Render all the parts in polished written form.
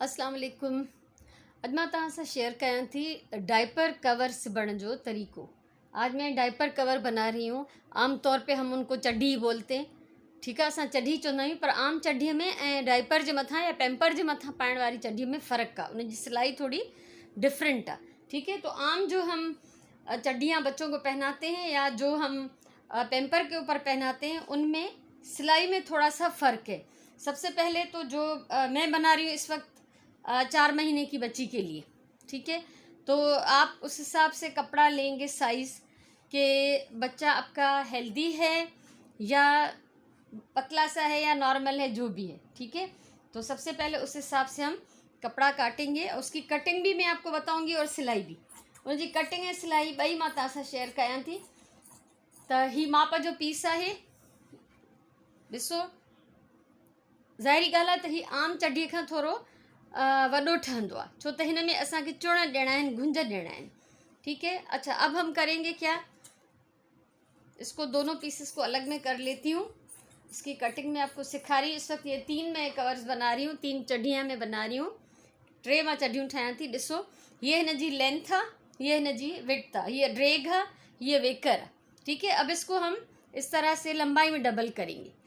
अस्सलाम वालेकुम। अॼु मां तव्हां सां शेयर कयां थी डायपर कवर सिबण जो तरीक़ो। आज मैं डायपर कवर बना रही हूँ। आम तौर पे हम उनको चड्ढी बोलते हैं, ठीक है, असां चड्ढी चवंदा आहियूं, पर आम चड्ढीअ में ऐं डायपर जे मथां या पैम्पर जे मथां पाइण वारी चड्ढीअ में फ़र्क़ु आहे, उनजी सिलाई थोड़ी डिफरेंट आहे, ठीक है। तो आम जो हम चड्ढियाँ बच्चों को पहनाते हैं या जो हम पैम्पर के ऊपर पहनाते हैं, उनमें सिलाई में थोड़ा सा फ़र्क है। सबसे पहले तो जो मैं बना रही हूँ इस वक्त 4 महीने की बच्ची के लिए, ठीक है। तो आप उस हिसाब से कपड़ा लेंगे साइज़ कि बच्चा आपका हेल्दी है या पतला सा है या नॉर्मल है, जो भी है, ठीक है। तो सबसे पहले उस हिसाब से हम कपड़ा काटेंगे। उसकी कटिंग भी मैं आपको बताऊंगी और सिलाई भी। उनकी कटिंग ऐं सिलाई ॿई मां तव्हां सां शेयर कयां थी। त ही माप जो पीस आहे, ॾिसो। ज़ाहिरी ॻाल्हि आहे त ही आम चड्ढीअ खां थोरो वॾो ठहंदो आहे, छो त हिन में असांखे चुण ॾियणा आहिनि, गुंज ॾियणा आहिनि, ठीक है। अच्छा, अब हम करेंगे क्या, इसको दोनों पीसेस को अलग में कर लेती हूँ। इसकी कटिंग में आपको सिखा रही हूँ। इस वक्त ये 3 मैं कवर्स बना रही हूँ, 3 चड्ढियाँ में बना रही हूँ, 3 मां चड्ढियूं ठाहियां थी। ॾिसो, ये हिन जी लेंथ आहे, ये हिन जी विड्थ आहे, ये ड्रेग आहे, ये वेकर आहे, ठीक है। अब इसको हम इस तरह से लंबाई में डबल करेंगे।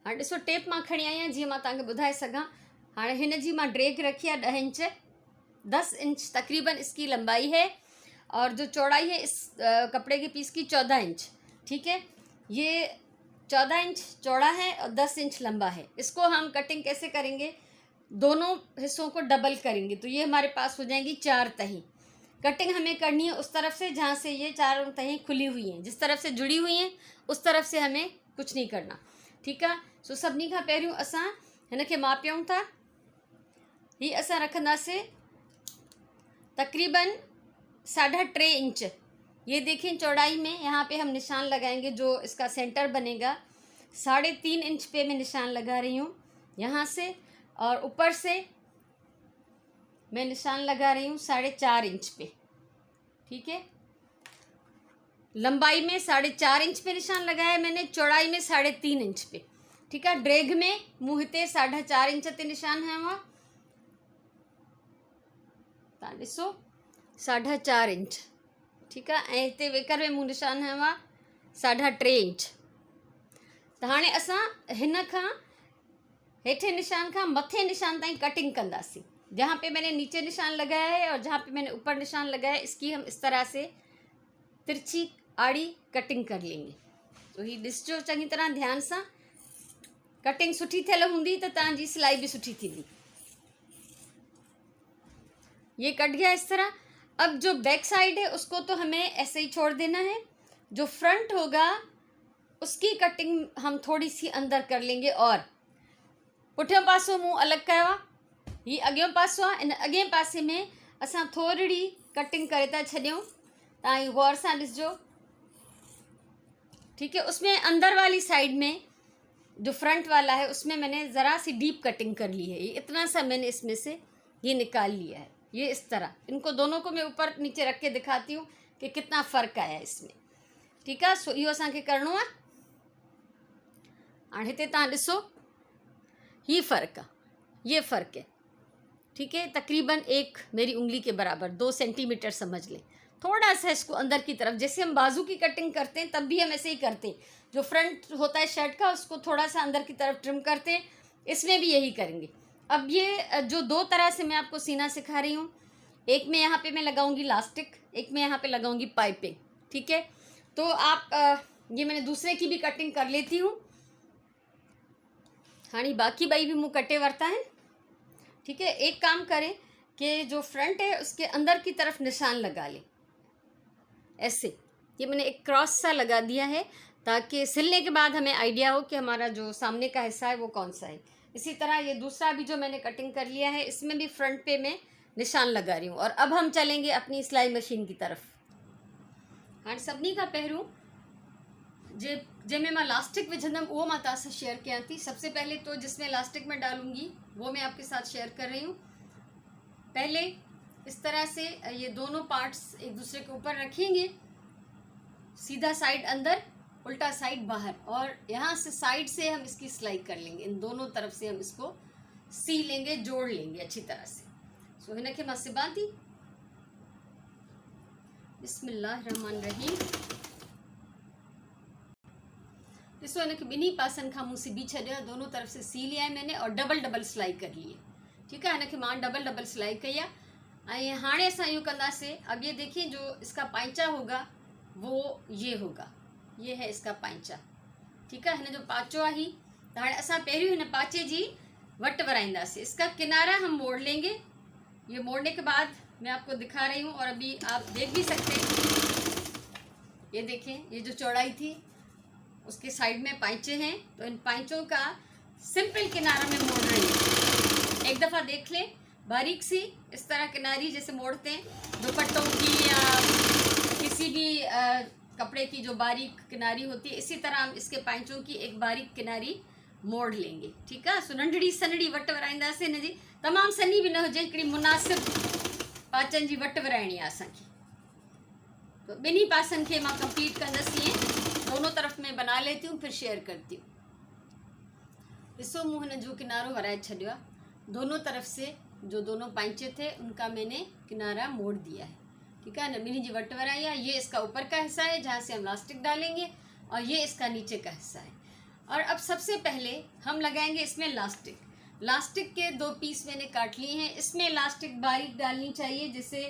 हाँ, ॾिसो, टेप मां खणी आई आहियां जीअं मां तव्हांखे ॿुधाए सघां। हाणे हिन जी मां ड्रेग रखी आहे 10 इंच, 10 इंच तकरीबन इसकी लंबाई है, और जो चौड़ाई है इस कपड़े के पीस की 14 इंच, ठीक है। ये 14 इंच चौड़ा है और 10 इंच लंबा है। इसको हम कटिंग कैसे करेंगे, दोनों हिस्सों को डबल करेंगे, तो ये हमारे पास हो जाएंगी 4 तहें। कटिंग हमें करनी है उस तरफ से जहाँ से ये 4 तहें खुली हुई हैं, जिस तरफ से जुड़ी हुई हैं उस तरफ से हमें कुछ नहीं करना, ठीक है। सो सभिनी खां पहिरियों असां हिन खे मापियूं था। ही असां रखंदासीं तकरीबन 3.5 इंच। ये देखें चौड़ाई में, यहाँ पे हम निशान लगाएंगे जो इसका सेंटर बनेगा। 3.5 इंच पे मैं निशान लगा रही हूँ यहाँ से, और ऊपर से मैं निशान लगा रही हूँ 4.5 इंच पे, ठीक है। लंबाई में 4.5 इंच पे निशान लगाया मैंने, चौड़ाई में 3.5 इंच पे, ठीक है। ड्रेग में मूं हिते 4.5 इंच ते निशान है वहाँ, तव्हां ॾिसो 4.5 इंच, ठीक है। ऐं हिते वेकर में मूं निशान है वहाँ 3.5 इंच। त हाणे असां हिन खां हेठे निशान खां मथे निशान ताईं कटिंग कंदासीं। जहाँ पे मैंने नीचे निशान लगाया है और जहाँ पे मैंने ऊपर निशान लगाया है, इसकी हम इस तरह से तिरछी आड़ी कटिंग कर लेंगे। तो ही ॾिसजो चङी तरह ध्यान सां, कटिंग सुठी थियल हूंदी त तव्हांजी सिलाई भी सुठी थींदी। ये कट गया इस तरह। अब जो बैक साइड है उसको तो हमें ऐसे ही छोड़ देना है। जो फ्रंट होगा उसकी कटिंग हम थोड़ी सी अंदर कर लेंगे, और पुठियों पासो मूं अलॻि कयो आहे, ही अॻियों पासो आहे। इन अॻिए पासे में असां थोरी कटिंग करे था छॾियूं, तव्हां गौर सां ॾिसजो, ठीक है। उसमें अंदर वाली साइड में जो फ्रंट वाला है उसमें मैंने ज़रा सी डीप कटिंग कर ली है। ये इतना सा मैंने इसमें से ये निकाल लिया है, ये इस तरह। इनको दोनों को मैं ऊपर नीचे रख के दिखाती हूँ कि कितना फ़र्क़ु आया इसमें, ठीक है। सो इहो असांखे करिणो आहे। हाणे हिते तव्हां ॾिसो, ही फ़र्क़ु आहे, ये फ़र्क़ु है, ठीक है। तकरीबन एक मेरी उंगली के बराबर, 2 सेंटीमीटर समझ लें। थोड़ा सा इसको अंदर की तरफ, जैसे हम बाजू की कटिंग करते हैं तब भी हम ऐसे ही करते हैं। जो फ्रंट होता है शर्ट का उसको थोड़ा सा अंदर की तरफ ट्रिम करते हैं, इसमें भी यही करेंगे। अब ये जो 2 तरह से मैं आपको सीना सिखा रही हूँ, एक में यहाँ पे मैं लगाऊंगी इलास्टिक, एक में यहाँ पे लगाऊंगी पाइपिंग, ठीक है। तो आप ये मैंने दूसरे की भी कटिंग कर लेती हूँ। हाँ, बाकी ॿई भी मुँह कटे वरता है, ठीक है। एक काम करें कि जो फ्रंट है उसके अंदर की तरफ निशान लगा लें ऐसे। ये मैंने एक क्रॉस सा लगा दिया है ताकि सिलने के बाद हमें आइडिया हो कि हमारा जो सामने का हिस्सा है वो कौन सा है। इसी तरह ये दूसरा भी जो मैंने कटिंग कर लिया है, इसमें भी फ्रंट पे मैं निशान लगा रही हूँ। और अब हम चलेंगे अपनी सिलाई मशीन की तरफ। हाँ, सभिनी खां पहिरियों जंहिंमें मां इलास्टिक विझंदमि उहो मां तव्हां सां शेयर कयां थी। सबसे पहले तो जिसमें इलास्टिक में डालूंगी वो मैं आपके साथ शेयर कर रही हूँ। पहले इस तरह से ये दोनों पार्ट्स एक दूसरे के ऊपर रखेंगे, सीधा साइड अंदर, उल्टा साइड बाहर, और यहाँ से साइड से हम इसकी सिलाई कर लेंगे। इन दोनों तरफ से हम इसको सी लेंगे, जोड़ लेंगे अच्छी तरह से। सो हिनखे मां सिबां थी। बिस्मिल्लाहिर्रहमानिर्रहीम। ॾिसो हिनखे ॿिन्ही पासनि खां मूं सिबी छॾियो आहे, दोनों तरफ से सी लिया है मैंने और डबल डबल सिलाई कर ली है। ठीक है, हिनखे मां डबल डबल सिलाई कई आहे। ऐं हाणे असां इहो कंदासीं। अब ये देखिए जो इसका पांचा होगा वो ये होगा, ये है इसका पांचा। ठीक है, हिन जो पाचो आहे। तो हाणे असां पहिरियों हिन पाचे जी वट वराईंदासीं। इसका किनारा हम मोड़ लेंगे। ये मोड़ने के बाद मैं आपको दिखा रही हूँ, और अभी आप देख भी सकते हैं। ये देखें, ये जो चौड़ाई थी उसके साइड में पांचे हैं, तो इन पांचों का सिंपल किनारा में मोड़ रही हूँ। एक दफ़ा देख लें, बारीक सी इस तरह किनारी जैसे मोड़ते हैं दुपट्टों की या किसी भी कपड़े की जो बारीक किनारी होती है, इसी तरह हम इसके पांचों की एक बारीक किनारी मोड़ लेंगे। ठीक है, सो नंढड़ी सनड़ी वट वराईंदासीं। हिन जी तमामु सनी भी न हुजे, हिकिड़ी मुनासिब पाचनि जी वट वराइणी आहे असांखे। तो ॿिन्ही पासनि खे मां कंप्लीट कंदसि। ईअं दोनों तरफ में बना लेती हूँ, फिर शेयर करती हूँ। ॾिसो, मूं हिन जो किनारो वराए छॾियो आहे। दोनों तरफ से जो दोनों पांचे थे उनका मैंने किनारा मोड़ दिया है। ठीक है, न ॿिन्ही जी वट वराई है। ये इसका ऊपर का हिस्सा है जहाँ से हम इलास्टिक डालेंगे, और ये इसका नीचे का हिस्सा है। और अब सबसे पहले हम लगाएंगे इसमें इलास्टिक। इलास्टिक के 2 पीस मैंने काट लिए हैं। इसमें इलास्टिक बारीक डालनी चाहिए, जिससे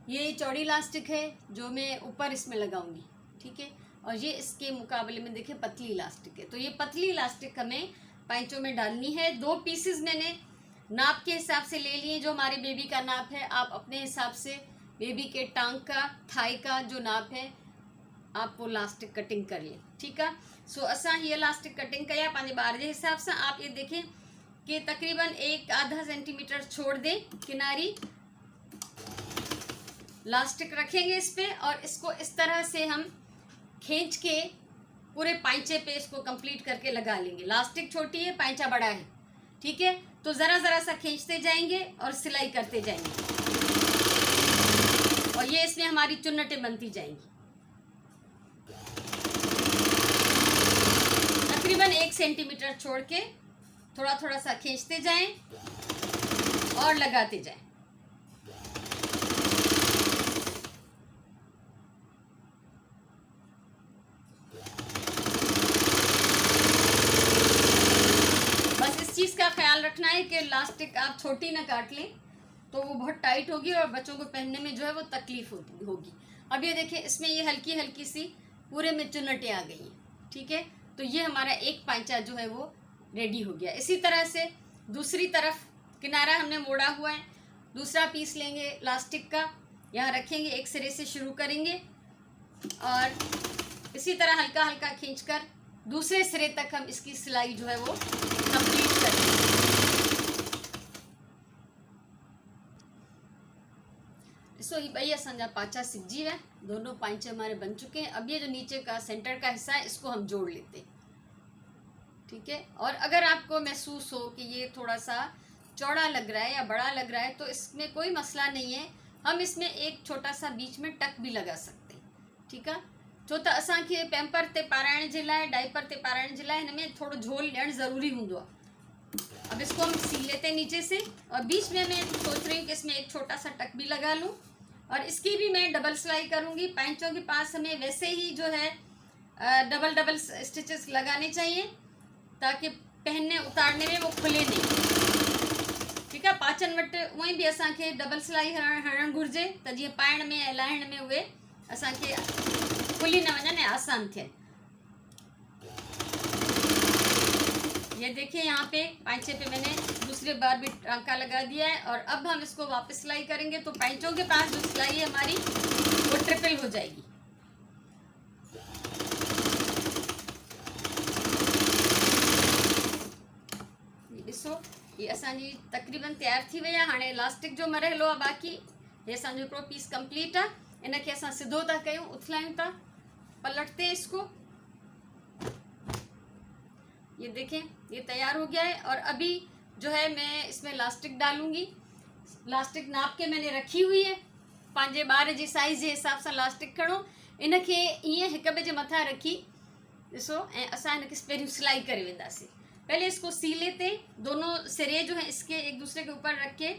ये चौड़ी इलास्टिक है जो मैं ऊपर इसमें लगाऊंगी। ठीक है, और ये इसके मुकाबले में देखिए पतली इलास्टिक है। तो ये पतली इलास्टिक हमें पैंचों में डालनी है। 2 पीसेस मैंने नाप के हिसाब से ले लिए, जो हमारे बेबी का नाप है। आप अपने हिसाब से बेबी के टांग का, थाई का जो नाप है, आप वो इलास्टिक कटिंग कर लें। ठीक है, सो असां ये इलास्टिक कटिंग कया पंहिंजे ॿार जे हिसाब से। आप ये देखें कि तकरीबन 1 आधा सेंटीमीटर छोड़ दें किनारी। इलास्टिक रखेंगे इस पे, और इसको इस तरह से हम खींच के पूरे पांचे पे इसको कंप्लीट करके लगा लेंगे। इलास्टिक छोटी है, पांचा बड़ा है। ठीक है, तो ज़रा ज़रा सा खींचते जाएंगे और सिलाई करते जाएंगे, और ये इसमें हमारी चुन्नटें बनती जाएंगी। तकरीबन 1 सेंटीमीटर छोड़ के थोड़ा थोड़ा सा खींचते जाएं और लगाते जाएं। बस इस चीज़ का ख्याल रखना है कि इलास्टिक आप छोटी ना काट लें, तो वो बहुत टाइट होगी और बच्चों को पहनने में जो है वो तकलीफ होगी। अब ये देखिए, इसमें ये हल्की हल्की सी पूरे में चुन्नटें आ गई हैं। ठीक है, तो ये हमारा एक पांचा जो है वो रेडी हो गया। इसी तरह से दूसरी तरफ किनारा हमने मोड़ा हुआ है। दूसरा पीस लेंगे इलास्टिक का, यहाँ रखेंगे, एक सिरे से शुरू करेंगे और इसी तरह हल्का हल्का खींचकर दूसरे सिरे तक हम इसकी सिलाई जो है वो कंप्लीट करेंगे। सो ये भई असांजा पांचा सिकजी है, दोनों पांचे हमारे बन चुके हैं। अब ये जो नीचे का सेंटर का हिस्सा है, इसको हम जोड़ लेते हैं। ठीक है, और अगर आपको महसूस हो कि ये थोड़ा सा चौड़ा लग रहा है या बड़ा लग रहा है, तो इसमें कोई मसला नहीं है। हम इसमें एक छोटा सा बीच में टक भी लगा सकते हैं। ठीक है, छो त असांखे पैम्पर ते पाराइण जे लाइ, डाइपर ते पाराइण जे लाइ हिन में थोड़ो झोल ॾियणु ज़रूरी हूंदो आहे। अब इसको हम सी लेते हैं नीचे से, और बीच में मैं सोच रही हूँ कि इसमें एक छोटा सा टक भी लगा लूँ, और इसकी भी मैं डबल सिलाई करूँगी। पैंचों के पास हमें वैसे ही जो है डबल डबल स्टिचेस लगाने चाहिए, ताकि पहनने उतारने में वो खुले नहीं। ठीक है, पाचन वट उएं भी असांखे डबल सिलाई हणणु घुरिजे, त जीअं पाइण में ऐं लाहिण में उहे असांखे खुली न वञनि ऐं आसान थियनि। ये देखिए, यहाँ पे पांचे पे मैंने दूसरी बार भी टांका लगा दिया है, और अब हम इसको वापस सिलाई करेंगे, तो पैंचों के पास जो सिलाई है हमारी वो ट्रिपल हो जाएगी। ॾिसो, ये असांजी तकरीबन तैयार थी वई आहे। हाणे इलास्टिक जो मरहलो आहे बाक़ी। ये असांजो हिकिड़ो पीस कंप्लीट आहे। इनखे असां सिधो था कयूं, उथलायूं था, पलटते हैं इसको। ये देखें, ये तैयार हो गया है। और अभी जो है मैं इसमें इलास्टिक डालूंगी। इलास्टिक नाप के मैंने रखी हुई है। पंहिंजे ॿार जी साइज़ जे हिसाब सां इलास्टिक खणो। इनखे ईअं हिक ॿिए जे मथां रखी ॾिसो, ऐं असां हिनखे पहिरियों सिलाई करे वेंदासीं। पहले इसको सीले ते दोनों सिरे जो है इसके एक दूसरे के ऊपर रख के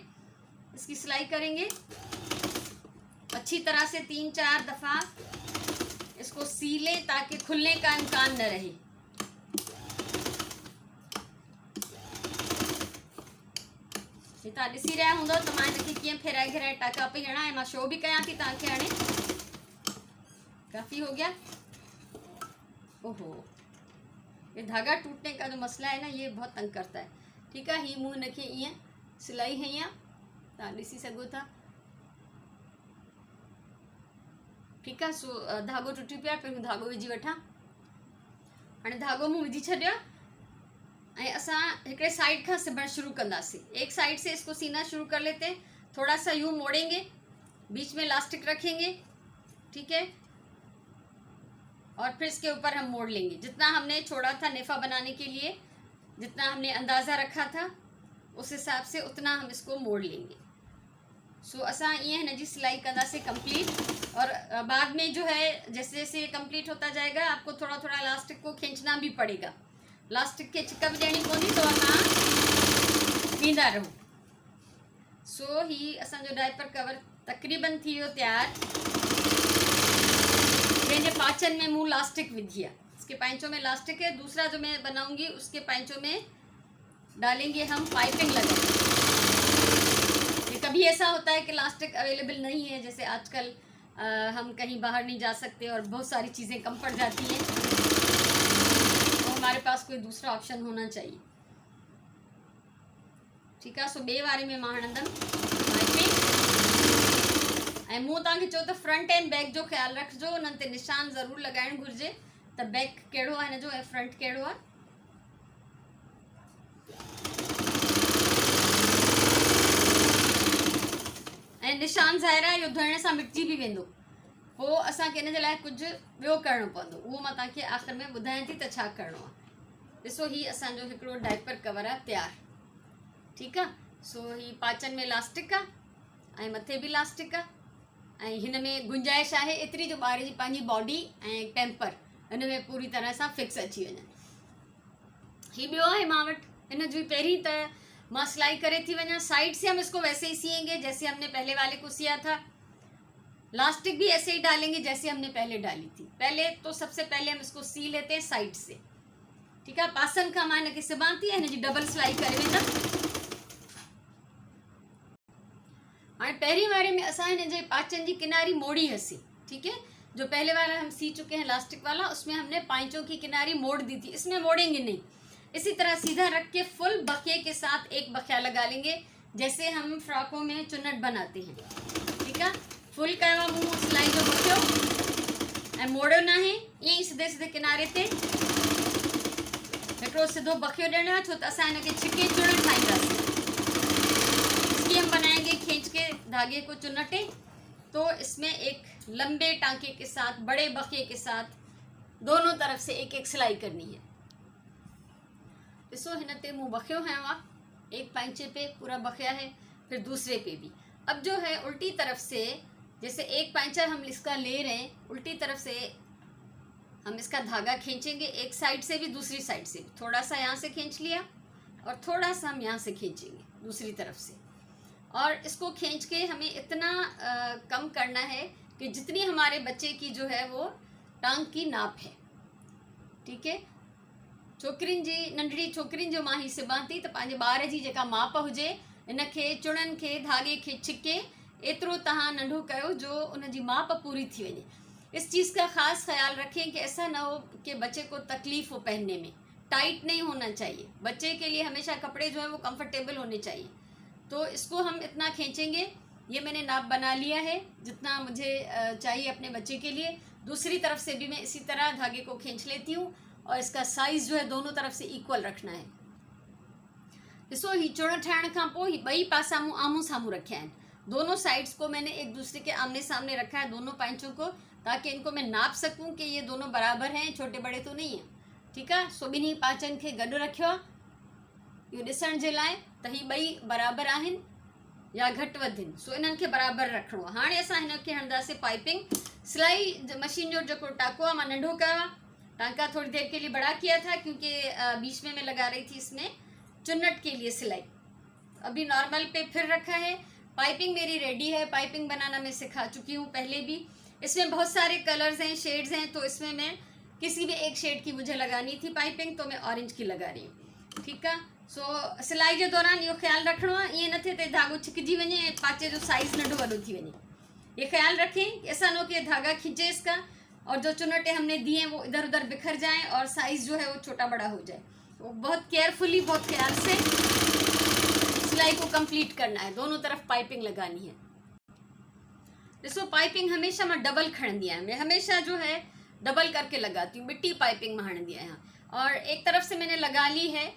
इसकी सिलाई करेंगे अच्छी तरह से 3-4 दफ़ा इसको सीले ताकि खुलने का इम्कान न रहे। तव्हां ॾिसी रहिया हूंदव त मां हिनखे कीअं फेराए घिराए टाका पई हणां, ऐं मां शो बि कयां थी तव्हांखे। हाणे काफ़ी हो गया। ओहो, ये धागा टूटने का जो मसला है ना, ये बहुत तंग करता है। ठीक है, ही मूं हिनखे ईअं सिलाई हई आहे, तव्हां ॾिसी सघो था। ठीकु आहे, सो धागो टुटी पियो आहे, पहिरियों धागो विझी वठां। हाणे धागो मूं विझी छॾियो आहे ऐं असां हिकिड़े साइड का सिबण शुरू कंदासीं। एक साइड से इसको सीना शुरू कर लेते हैं, थोड़ा सा यूं मोड़ेंगे, बीच में इलास्टिक रखेंगे, ठीक है, और फिर इसके ऊपर हम मोड़ लेंगे। जितना हमने छोड़ा था नेफा बनाने के लिए, जितना हमने अंदाज़ा रखा था उस हिसाब से उतना हम इसको मोड़ लेंगे। सो असां ये हिन जी सिलाई कंदासीं कंप्लीट। और बाद में जो है जैसे जैसे ये कंप्लीट होता जाएगा आपको थोड़ा थोड़ा इलास्टिक को खींचना भी पड़ेगा। इलास्टिक के चिक भी ॾियणी पवंदी तो असां वींदा रहूं। सो ही असांजो डायपर कवर तकरीबन थी वियो तैयार। पंहिंजे पाचन में मूं इलास्टिक विधी है, इसके पैंचों में इलास्टिक है। दूसरा जो मैं बनाऊंगी उसके पैंचों में डालेंगे हम पाइपिंग लगाएंगे। कभी ऐसा होता है कि इलास्टिक अवेलेबल नहीं है, जैसे आजकल हम कहीं बाहर नहीं जा सकते और बहुत सारी चीज़ें कम पड़ जाती हैं, तो हमारे पास कोई दूसरा ऑप्शन होना चाहिए। ठीक है, सो बे वारे में मां हणंदमि पाइपिंग। ऐं मूं तव्हांखे चयो त फ्रंट एंड बैक जो ख़्यालु रखिजो, उन्हनि ते निशान ज़रूरु लॻाइणु घुरिजे त बैक कहिड़ो आहे हिनजो ऐं फ्रंट कहिड़ो आहे। ऐं निशान ज़ाहिर आहे इहो धोइण सां मिटिजी बि वेंदो, पोइ असांखे हिन जे लाइ कुझु ॿियो करिणो पवंदो, उहो मां तव्हांखे आख़िर में ॿुधायां थी त छा करिणो आहे। ॾिसो, ही असांजो हिकिड़ो डायपर कवर आहे तयारु। ठीकु आहे, सो ही पाचन में इलास्टिक आहे ऐं मथे बि इलास्टिक आहे, ऐं हिन में गुंजाइश आहे एतिरी जो ॿार जी पंहिंजी बॉडी ऐं टेम्पर हिन में पूरी तरह सां फिक्स अची वञनि। ही ॿियो आहे मां वटि, हिन जी पहिरीं त मां सिलाई करे थी वञा। साइड से हम इसको वैसे ही सिएंगे जैसे हमने पहले वाले को सिया था। इलास्टिक भी ऐसे ही डालेंगे जैसे हमने पहले डाली थी। पहले तो सबसे पहले हम इसको सी लेते हैं साइड से। ठीक है, पासन खां मां हिनखे सिबां थी, हिन जी डबल सिलाई करे वेंदमि। हाणे पहिरीं वारे में असां हिन जे पाचन जी किनारी मोड़ी हसी। ठीक है, जो पहले वाला हम सी चुके हैं इलास्टिक वाला, उसमें हमने पांचों की किनारी मोड़ दी थी, इसमें मोड़ेंगे नहीं। इसी तरह सीधा रख के फुल बखिए के साथ एक बखिया लगा लेंगे, जैसे हम फ्रॉकों में चुन्नट बनाते हैं। ठीक है, फुल कयो मूं सिलाई जो बखियो ऐं मोड़ियो न आहे, ईअं ई सीधे सीधे किनारे ते हिकिड़ो सिधो बखियो ॾियणो आहे, छो त असां हिनखे छिके चुड़ ठाहींदासीं। इसकी हम बनाएंगे खींच के धागे को चुन्नटे, तो इसमें एक लंबे टांके के साथ बड़े बखिए के साथ दोनों तरफ से एक एक सिलाई करनी है। ॾिसो, हिन ते मूं बखियो हयो आहे, एक पैंचे पे पूरा बखिया है, फिर दूसरे पे भी। अब जो है उल्टी तरफ से, जैसे एक पैंचा हम इसका ले रहे हैं, उल्टी तरफ से हम इसका धागा खींचेंगे, एक साइड से भी दूसरी साइड से भी। थोड़ा सा यहाँ से खींच लिया और थोड़ा सा हम यहाँ से खींचेंगे दूसरी तरफ से, और इसको खींच के हमें इतना कम करना है कि जितनी हमारे बच्चे की जो है वो टांग की नाप है। ठीक है, छोकिरियुनि जी, नंढड़ी छोकिरियुनि जो मां ही सिबां थी, त पंहिंजे ॿार जी जेका माप हुजे इनखे चुड़नि खे धागे खे छिके एतिरो तव्हां नंढो कयो जो उनजी माप पूरी थी वञे। इस चीज़ का ख़ास ख्याल रखें कि ऐसा ना हो कि बच्चे को तकलीफ़ हो पहनने में। टाइट नहीं होना चाहिए, बच्चे के लिए हमेशा कपड़े जो है वो कंफर्टेबल होने चाहिए। तो इसको हम इतना खींचेंगे, ये मैंने नाप बना लिया है जितना मुझे चाहिए अपने बच्चे के लिए। दूसरी तरफ से भी मैं इसी तरह धागे को खींच लेती हूँ, और इसका साइज़ जो है दोनों तरफ से इक्वल रखना है। ॾिसो, ही चुड़ ठाहिण खां पोइ ही ॿई पासा मूं आम्हूं साम्हूं रखिया आहिनि। दोनों साइड्स को मैंने एक दूसरे के आमने सामने रखा है, दोनों पैंचों को, ताकि इनको मैं नाप सकूं कि ये दोनों बराबर हैं, छोटे बड़े तो नहीं हैं। ठीक है, सो ॿिन्ही पाचनि खे गॾु रखियो आहे इहो ॾिसण जे लाइ त ही ॿई बराबर आहिनि या घटि वधि आहिनि। सो इन्हनि खे बराबर रखिणो आहे। हाणे असां हिनखे हणंदासीं पाइपिंग। सिलाई मशीन जो जेको टाको आहे मां नंढो कयो आहे, टांका थोड़ी देर के लिए बड़ा किया था क्योंकि बीच में मैं लगा रही थी इसमें चुन्नट के लिए सिलाई। अभी नॉर्मल पे फिर रखा है। पाइपिंग मेरी रेडी है, पाइपिंग बनाना मैं सिखा चुकी हूँ पहले भी। इसमें बहुत सारे कलर्स हैं, शेड्स हैं, तो इसमें मैं किसी भी एक शेड की मुझे लगानी थी पाइपिंग, तो मैं ऑरेंज की लगा रही हूँ। ठीक है। सो सिलाई के दौरान इहो ख्याल रखिणो आहे ईअं न थिए त धागो छिकिजी वञे ऐं पाचे जो साइज़ नंढो वॾो थी वञे। ये ख्याल रखें कि ऐसा न हो कि धागा खींचे इसका और जो चुन्नटें हमने दी हैं वो इधर उधर बिखर जाएं और साइज़ जो है वो छोटा बड़ा हो जाए। तो बहुत केयरफुली, बहुत ख्याल से सिलाई को कंप्लीट करना है। दोनों तरफ पाइपिंग लगानी है। ॾिसो, पाइपिंग हमेशा मैं डबल खणंदी आहियां। मैं हमेशा जो है डबल करके लगाती हूँ, बिट्टी पाइपिंग में हणंदी आहियां। और एक तरफ से मैंने लगा ली है,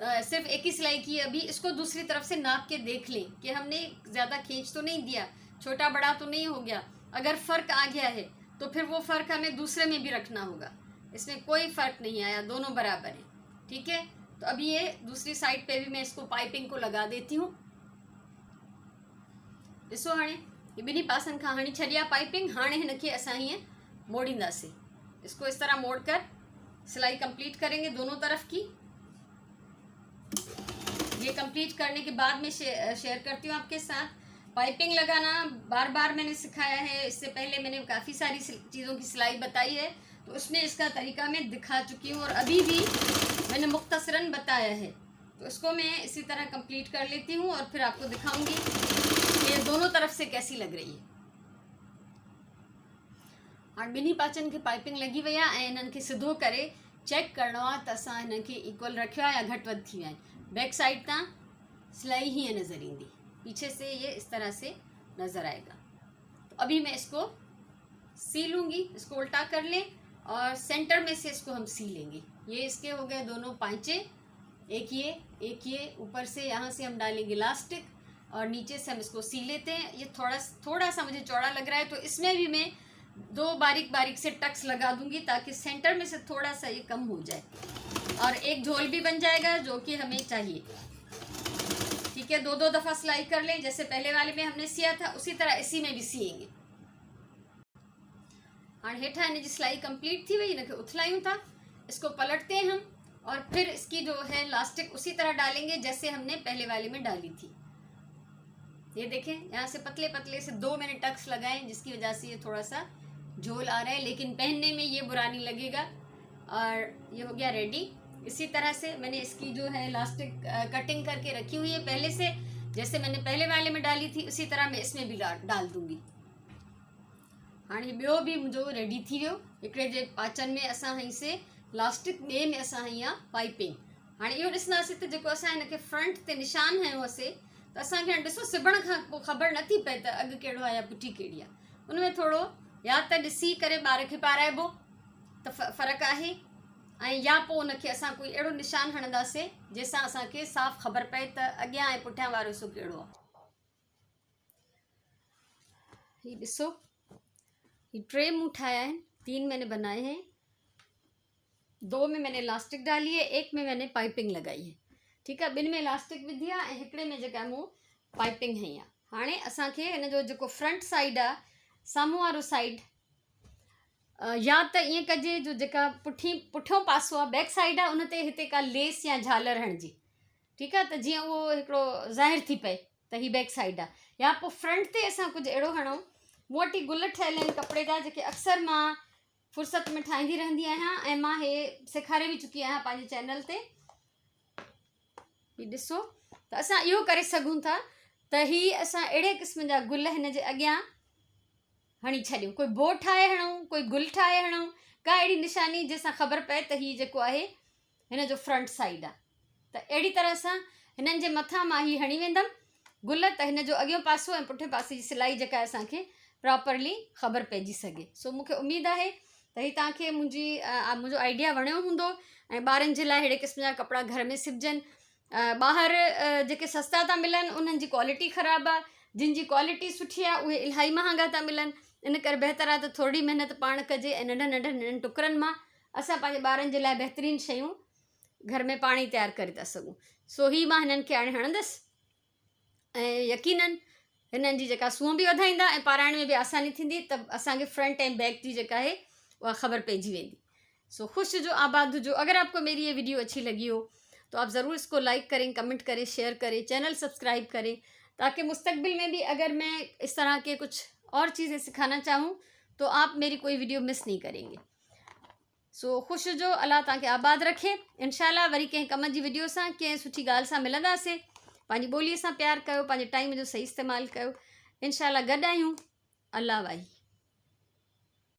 सिर्फ एक ही सिलाई की। अभी इसको दूसरी तरफ से नाप के देख लें कि हमने ज़्यादा खींच तो नहीं दिया, छोटा बड़ा तो नहीं हो गया। अगर फ़र्क आ गया है तो फिर वो फ़र्क हमें दूसरे में भी रखना होगा। इसमें कोई फ़र्क नहीं आया, दोनों बराबर हैं। ठीक है। तो अभी ये दूसरी साइड पे भी मैं इसको पाइपिंग को लगा देती हूँ। ॾिसो, हाणे ये ॿिन्ही पासनि खां हणी छॾी आहे पाइपिंग। हाणे हिनखे असां हीअं मोड़ींदासीं। इसको इस तरह मोड़ कर सिलाई कंप्लीट करेंगे दोनों तरफ की। ये कंप्लीट करने के बाद मैं शेयर करती हूँ आपके साथ। पाइपिंग लगाना बार बार मैंने सिखाया है, इससे पहले मैंने काफ़ी सारी चीज़ों की सिलाई बताई है, तो उसमें इसका तरीका मैं दिखा चुकी हूँ और अभी भी मैंने मुख्तसरन बताया है। तो इसको मैं इसी तरह कंप्लीट कर लेती हूँ और फिर आपको दिखाऊंगी कि ये दोनों तरफ से कैसी लग रही है। हाणे ॿिन्ही पाचनि खे पाइपिंग लगी वई आहे ऐं इन्हनि खे सिधो करे चेक करिणो आहे त असां हिन खे इक्वल रखियो आहे या घटि वधि थी विया आहिनि। बैक साइड तां सिलाई हीअं नज़र ईंदी, पीछे से ये इस तरह से नज़र आएगा। तो अभी मैं इसको सी लूँगी। इसको उल्टा कर लें और सेंटर में से इसको हम सी लेंगे। ये इसके हो गए दोनों पांचे, एक ये ऊपर से यहाँ से हम डालेंगे इलास्टिक और नीचे से हम इसको सी लेते हैं। ये थोड़ा सा मुझे चौड़ा लग रहा है, तो इसमें भी मैं 2 बारीक बारीक से टक्स लगा दूंगी ताकि सेंटर में से थोड़ा सा ये कम हो जाए और एक झोल भी बन जाएगा जो कि हमें चाहिए। ठीक है। 2 दफ़ा सिलाई कर लें, जैसे पहले वाले में हमने सिया था उसी तरह इसी में भी सिएंगे। हाँ, हेठा इन जी सिलाई कंप्लीट थी वही, इनके उथलायूं था। इसको पलटते हैं हम और फिर इसकी जो है इलास्टिक उसी तरह डालेंगे जैसे हमने पहले वाले में डाली थी। ये देखें, यहाँ से पतले पतले से 2 मैंने टक्स लगाए, जिसकी वजह से ये थोड़ा सा झोल आ रहा है, लेकिन पहनने में ये बुरा नहीं लगेगा। और ये हो गया रेडी। इसी तरह से मैंने इसकी जो है इलास्टिक कटिंग करके रखी हुई है पहले से, जैसे मैंने पहले वाले में डाली थी उसी तरह मैं इसमें भी डाल दूंगी। हाँ, ॿियो भी मुझो रेडी थी वियो। हिकिड़े जे पाचन में असां हई से इलास्टिक, ॿिए में असां हई आहे पाइपिंग। हाँ, इहो ॾिसंदासीं त जेको असां हिनखे फ्रंट ते निशान हयोसीं त असांखे हाणे ॾिसो सिबण खां पोइ ख़बर नथी पए त अॻु कहिड़ो आहे या पुठी कहिड़ी आहे। उनमें थोरो या त ॾिसी करे ॿार खे पाराइबो त फ़र्क़ु आहे, ऐं या पोइ उनखे असां कोई अहिड़ो निशान हणंदासीं जंहिंसां असांखे साफ़ ख़बर पए त अॻियां ऐं पुठियां वारो हिसो कहिड़ो आहे। हीउ ॾिसो, ये 3 मूँ ठाया है, 3 मैंने बनाए हैं। 2 में मैंने इलास्टिक डाली है, 1 में मैंने पाइपिंग लगाई है। ठीक है। 2 में इलास्टिक विधी आहे ऐं हिकिड़े में जेका मूं पाइपिंग हई आहे। हाणे असांखे हिन जो जेको फ्रंट साइड आहे, साम्हूं वारो साइड, या त ईअं कजे जो जेका पुठियों पासो आहे बैक साइड आहे, उन ते हिते का लेस या झालर हणिजी। ठीक आहे, त जीअं उहो हिकिड़ो ज़ाहिर थी पए त हीअ बैक साइड आहे। या पोइ फ्रंट ते असां कुझु अहिड़ो हणूं। मूं वटि गुल ठहियल आहिनि कपिड़े जा, जेके अक्सर मां फ़ुर्सत में ठाहींदी रहंदी आहियां ऐं मां हे सेखारे भी चुकी आहियां पंहिंजे चैनल ते। हीउ ॾिसो, त असां इहो करे सघूं था त हीअ असां अहिड़े क़िस्म जा गुल हिन जे अॻियां हणी छॾियूं। कोई बो ठाहे हणूं, कोई गुल ठाहे हणूं, का अहिड़ी निशानी जंहिंसां ख़बर पए त हीअ जेको आहे हिन जो फ्रंट साइड आहे। त अहिड़ी तरह सां हिननि जे मथां मां हीअ हणी वेंदमि गुल, त हिन जो अॻियों पासो ऐं पुठियों पासे जी सिलाई जेका आहे असांखे प्रॉपरली ख़बर पइजी सघे। सो मूंखे उमेदु आहे त हीअ तव्हांखे मुंहिंजो आइडिया वणियो हूंदो ऐं ॿारनि जे लाइ अहिड़े क़िस्म जा कपिड़ा घर में सिबजनि। ॿाहिरि जेके सस्ता था मिलनि उन्हनि जी क्वालिटी ख़राबु आहे, जिन जी क्वालिटी सुठी आहे उहे इलाही महांगा था मिलनि। इन करे बहितर आहे त थोरी महिनत पाण कजे ऐं नंढनि टुकरनि मां असां पंहिंजे ॿारनि जे लाइ बहितरीनु शयूं घर में पाण ई तयारु करे था सघूं। सो ही मां हिननि खे हाणे हणंदसि ऐं यकीनन हिननि जी जेका सूंहं बि वधाईंदा ऐं पाराइण में बि आसानी थींदी, त असांखे फ्रंट ऐं बैक जी जेका आहे उहा ख़बर पइजी वेंदी। सो खुश जो आबाद जो। अगर आपको मेरी ये वीडियो अच्छी लगी हो तो आप ज़रूर इसको लाइक करें, कमेंट करें, शेयर करें, चैनल सब्सक्राइब करें, ताकि मुस्तकबिल में भी अगर मैं इस तरह के कुछ और चीज़ें सिखाना चाहूँ तो आप मेरी कोई वीडियो मिस नहीं करेंगे। सो खुश जो, अल्लाह तव्हांखे आबाद रखे। इंशाल्लाह वरी कंहिं कम जी वीडियो सां कंहिं सुठी ॻाल्हि सां मिलंदासीं। पंहिंजी ॿोलीअ सां प्यार कयो, पंहिंजे टाइम जो सही इस्तेमालु कयो। इंशाल्लाह गॾु आहियूं। अल्लाह वाही।